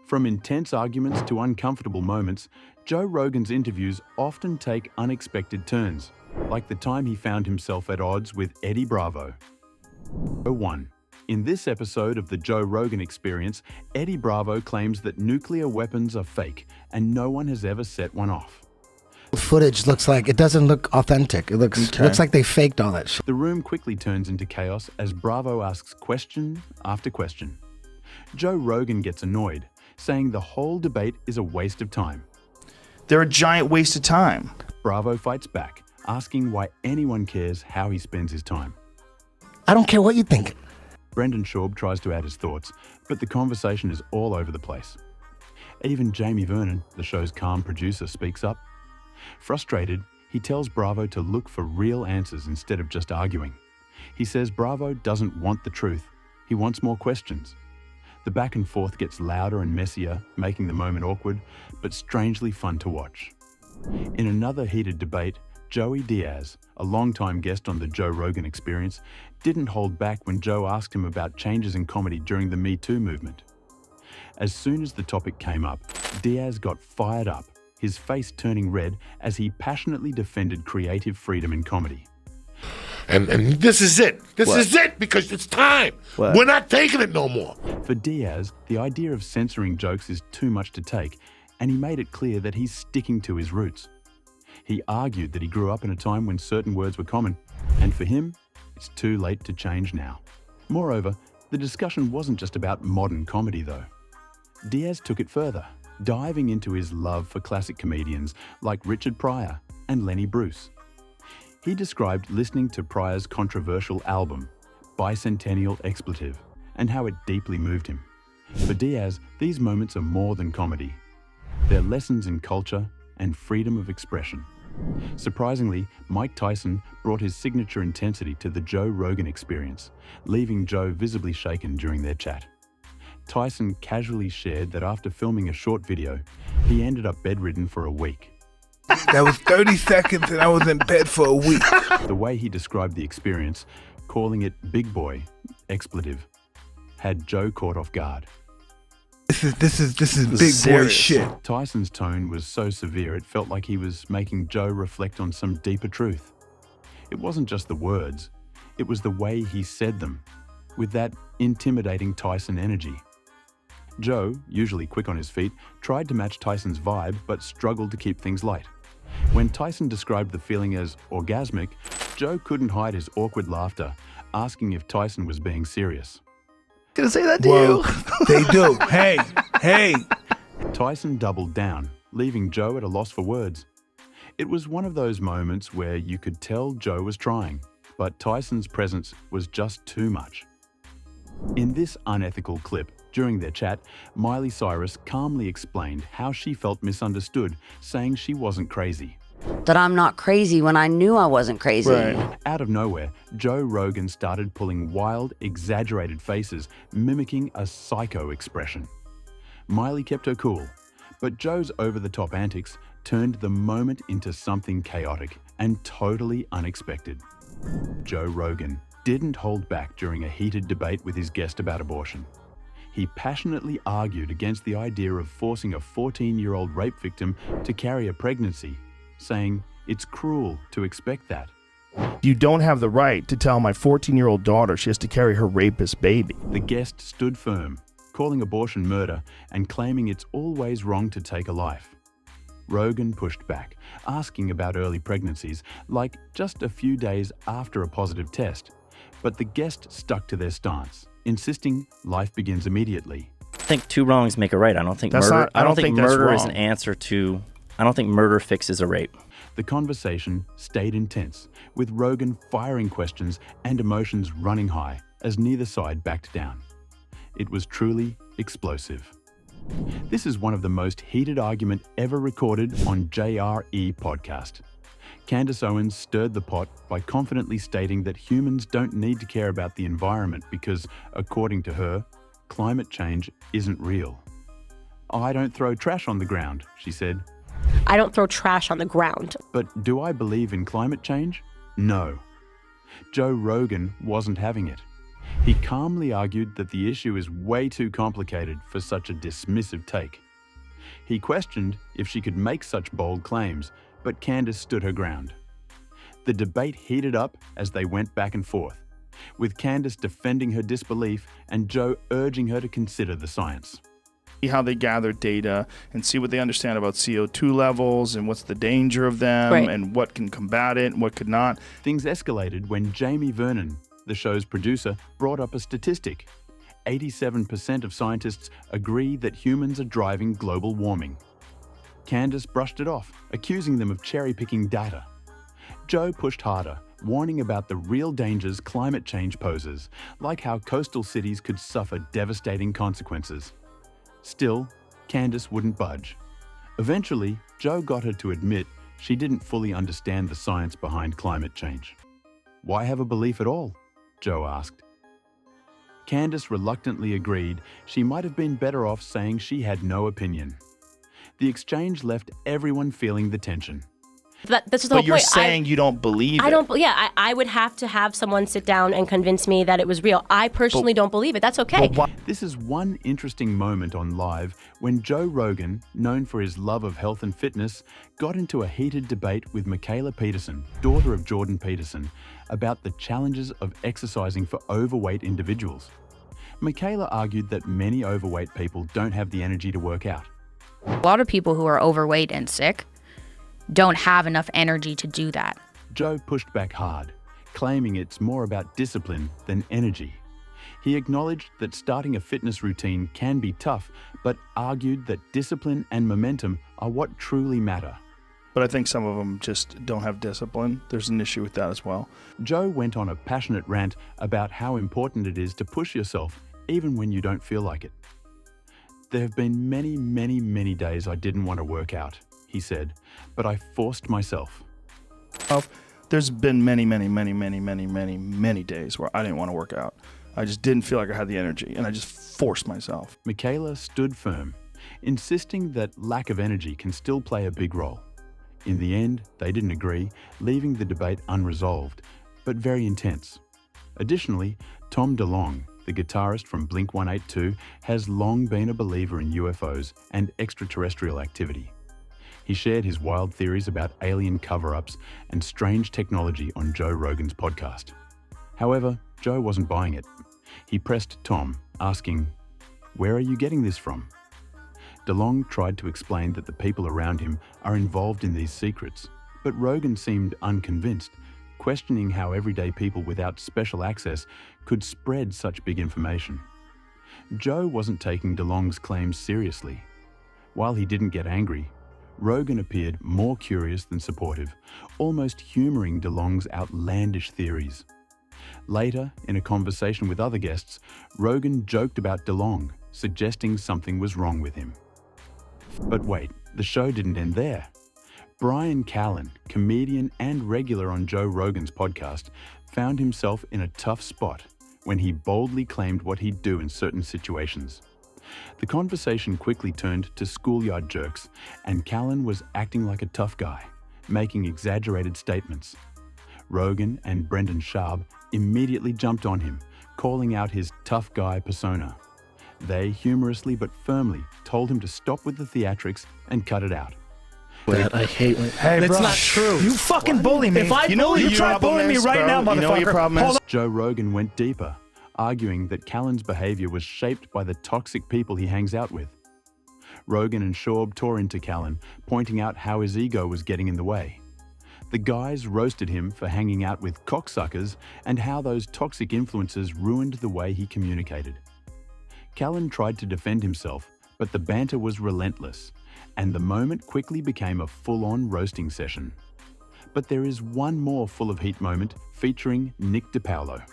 From intense arguments to uncomfortable moments, Joe Rogan's interviews often take unexpected turns, like the time he found himself at odds with Eddie Bravo. 1. In this episode of the Joe Rogan Experience, Eddie Bravo claims that nuclear weapons are fake and no one has ever set one off. Footage looks like it doesn't look authentic. It looks like they faked all that shit. The room quickly turns into chaos as Bravo asks question after question. Joe Rogan gets annoyed, saying the whole debate is a waste of time. They're a giant waste of time. Bravo fights back, asking why anyone cares how he spends his time. I don't care what you think. Brendan Schaub tries to add his thoughts, but the conversation is all over the place. Even Jamie Vernon, the show's calm producer, speaks up. Frustrated, he tells Bravo to look for real answers instead of just arguing. He says Bravo doesn't want the truth. He wants more questions. The back and forth gets louder and messier, making the moment awkward, but strangely fun to watch. In another heated debate, Joey Diaz, a longtime guest on the Joe Rogan Experience, didn't hold back when Joe asked him about changes in comedy during the Me Too movement. As soon as the topic came up, Diaz got fired up, his face turning red as he passionately defended creative freedom in comedy. And this is it. This is it because it's time. We're not taking it no more. For Diaz, the idea of censoring jokes is too much to take, and he made it clear that he's sticking to his roots. He argued that he grew up in a time when certain words were common, and for him, it's too late to change now. Moreover, the discussion wasn't just about modern comedy, though. Diaz took it further, diving into his love for classic comedians like Richard Pryor and Lenny Bruce. He described listening to Pryor's controversial album, Bicentennial Expletive, and how it deeply moved him. For Diaz, these moments are more than comedy. They're lessons in culture and freedom of expression. Surprisingly, Mike Tyson brought his signature intensity to the Joe Rogan Experience, leaving Joe visibly shaken during their chat. Tyson casually shared that after filming a short video, he ended up bedridden for a week. That was 30 seconds and I was in bed for a week. The way he described the experience, calling it big boy, expletive, had Joe caught off guard. This is big boy shit. Tyson's tone was so severe it felt like he was making Joe reflect on some deeper truth. It wasn't just the words, it was the way he said them, with that intimidating Tyson energy. Joe, usually quick on his feet, tried to match Tyson's vibe but struggled to keep things light. When Tyson described the feeling as orgasmic, Joe couldn't hide his awkward laughter, asking if Tyson was being serious. Gonna say that to Well, you. they do. Hey. Tyson doubled down, leaving Joe at a loss for words. It was one of those moments where you could tell Joe was trying, but Tyson's presence was just too much. In this unethical clip, during their chat, Miley Cyrus calmly explained how she felt misunderstood, saying she wasn't crazy. That I'm not crazy when I knew I wasn't crazy. Right. Out of nowhere, Joe Rogan started pulling wild, exaggerated faces, mimicking a psycho expression. Miley kept her cool, but Joe's over-the-top antics turned the moment into something chaotic and totally unexpected. Joe Rogan didn't hold back during a heated debate with his guest about abortion. He passionately argued against the idea of forcing a 14-year-old rape victim to carry a pregnancy, saying it's cruel to expect that. You don't have the right to tell my 14-year-old daughter she has to carry her rapist baby. The guest stood firm, calling abortion murder and claiming it's always wrong to take a life. Rogan pushed back, asking about early pregnancies, like just a few days after a positive test. But the guest stuck to their stance, insisting life begins immediately. I think two wrongs make a right. I don't think That's murder. not- I don't think that's murder is wrong. an answer to. I don't think murder fixes a rape. The conversation stayed intense, with Rogan firing questions and emotions running high as neither side backed down. It was truly explosive. This is one of the most heated arguments ever recorded on JRE podcast. Candace Owens stirred the pot by confidently stating that humans don't need to care about the environment because, according to her, climate change isn't real. I don't throw trash on the ground, she said. I don't throw trash on the ground. But do I believe in climate change? No. Joe Rogan wasn't having it. He calmly argued that the issue is way too complicated for such a dismissive take. He questioned if she could make such bold claims, but Candace stood her ground. The debate heated up as they went back and forth, with Candace defending her disbelief and Joe urging her to consider the science. How they gather data and see what they understand about CO2 levels and what's the danger of them and what can combat it and what could not. Things escalated when Jamie Vernon, the show's producer, brought up a statistic. 87% of scientists agree that humans are driving global warming. Candace brushed it off, accusing them of cherry-picking data. Joe pushed harder, warning about the real dangers climate change poses, like how coastal cities could suffer devastating consequences. Still, Candace wouldn't budge. Eventually, Joe got her to admit she didn't fully understand the science behind climate change. "Why have a belief at all?" Joe asked. Candace reluctantly agreed she might have been better off saying she had no opinion. The exchange left everyone feeling the tension. That's just the whole But you're point. saying you don't believe I it. don't. Yeah, I would have to have someone sit down and convince me that it was real. I personally don't believe it. That's okay. This is one interesting moment on Live when Joe Rogan, known for his love of health and fitness, got into a heated debate with Michaela Peterson, daughter of Jordan Peterson, about the challenges of exercising for overweight individuals. Michaela argued that many overweight people don't have the energy to work out. A lot of people who are overweight and sick don't have enough energy to do that. Joe pushed back hard, claiming it's more about discipline than energy. He acknowledged that starting a fitness routine can be tough, but argued that discipline and momentum are what truly matter. But I think some of them just don't have discipline. There's an issue with that as well. Joe went on a passionate rant about how important it is to push yourself, even when you don't feel like it. "There have been many days I didn't want to work out," he said, "but I forced myself." There's been many days where I didn't want to work out. I just didn't feel like I had the energy, and I just forced myself. Michaela stood firm, insisting that lack of energy can still play a big role. In the end, they didn't agree, leaving the debate unresolved, but very intense. Additionally, Tom DeLonge, the guitarist from Blink-182, has long been a believer in UFOs and extraterrestrial activity. He shared his wild theories about alien cover-ups and strange technology on Joe Rogan's podcast. However, Joe wasn't buying it. He pressed Tom, asking, "Where are you getting this from?" DeLonge tried to explain that the people around him are involved in these secrets, but Rogan seemed unconvinced, questioning how everyday people without special access could spread such big information. Joe wasn't taking DeLonge's claims seriously. While he didn't get angry, Rogan appeared more curious than supportive, almost humoring DeLonge's outlandish theories. Later, in a conversation with other guests, Rogan joked about DeLonge, suggesting something was wrong with him. But wait, the show didn't end there. Brian Callen, comedian and regular on Joe Rogan's podcast, found himself in a tough spot when he boldly claimed what he'd do in certain situations. The conversation quickly turned to schoolyard jerks, and Callen was acting like a tough guy, making exaggerated statements. Rogan and Brendan Schaub immediately jumped on him, calling out his tough guy persona. They humorously but firmly told him to stop with the theatrics and cut it out. I hate when... Hey, That's bro, not true. You fucking bully me. If I bully you, try bullying me right now, motherfucker. You know what your problem is? Joe Rogan went deeper, arguing that Callen's behavior was shaped by the toxic people he hangs out with. Rogan and Schaub tore into Callen, pointing out how his ego was getting in the way. The guys roasted him for hanging out with cocksuckers and how those toxic influences ruined the way he communicated. Callen tried to defend himself, but the banter was relentless, and the moment quickly became a full-on roasting session. But there is one more full of heat moment featuring Nick DiPaolo.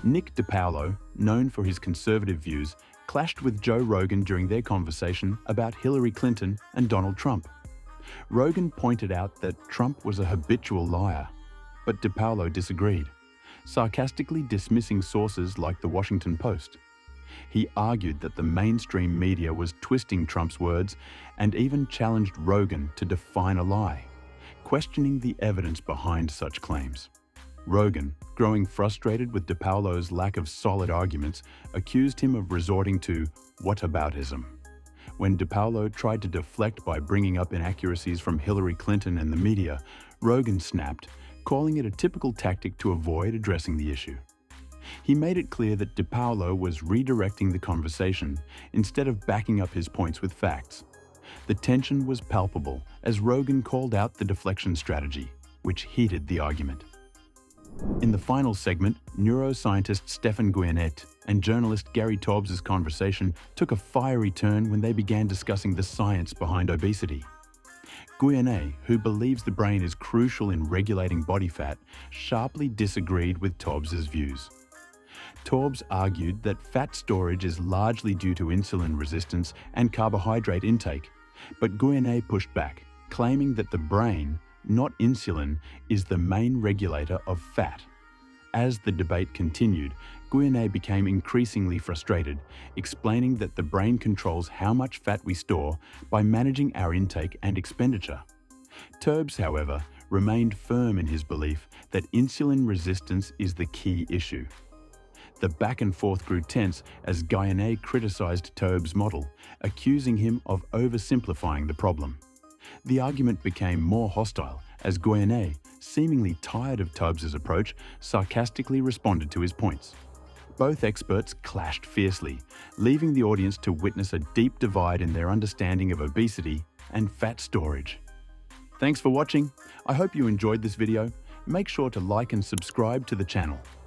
Nick DiPaolo, known for his conservative views, clashed with Joe Rogan during their conversation about Hillary Clinton and Donald Trump. Rogan pointed out that Trump was a habitual liar, but DiPaolo disagreed, sarcastically dismissing sources like the Washington Post. He argued that the mainstream media was twisting Trump's words and even challenged Rogan to define a lie, questioning the evidence behind such claims. Rogan, growing frustrated with DePaulo's lack of solid arguments, accused him of resorting to whataboutism. When DePaulo tried to deflect by bringing up inaccuracies from Hillary Clinton and the media, Rogan snapped, calling it a typical tactic to avoid addressing the issue. He made it clear that DePaulo was redirecting the conversation instead of backing up his points with facts. The tension was palpable as Rogan called out the deflection strategy, which heated the argument. In the final segment, neuroscientist Stefan Guyenet and journalist Gary Taubes' conversation took a fiery turn when they began discussing the science behind obesity. Guyenet, who believes the brain is crucial in regulating body fat, sharply disagreed with Taubes' views. Taubes argued that fat storage is largely due to insulin resistance and carbohydrate intake, but Guyenet pushed back, claiming that the brain, not insulin, is the main regulator of fat. As the debate continued, Guyenet became increasingly frustrated, explaining that the brain controls how much fat we store by managing our intake and expenditure. Taubes, however, remained firm in his belief that insulin resistance is the key issue. The back and forth grew tense as Guyenet criticized Taubes' model, accusing him of oversimplifying the problem. The argument became more hostile as Guyenet, seemingly tired of Taubes' approach, sarcastically responded to his points. Both experts clashed fiercely, leaving the audience to witness a deep divide in their understanding of obesity and fat storage. Thanks for watching. I hope you enjoyed this video. Make sure to like and subscribe to the channel.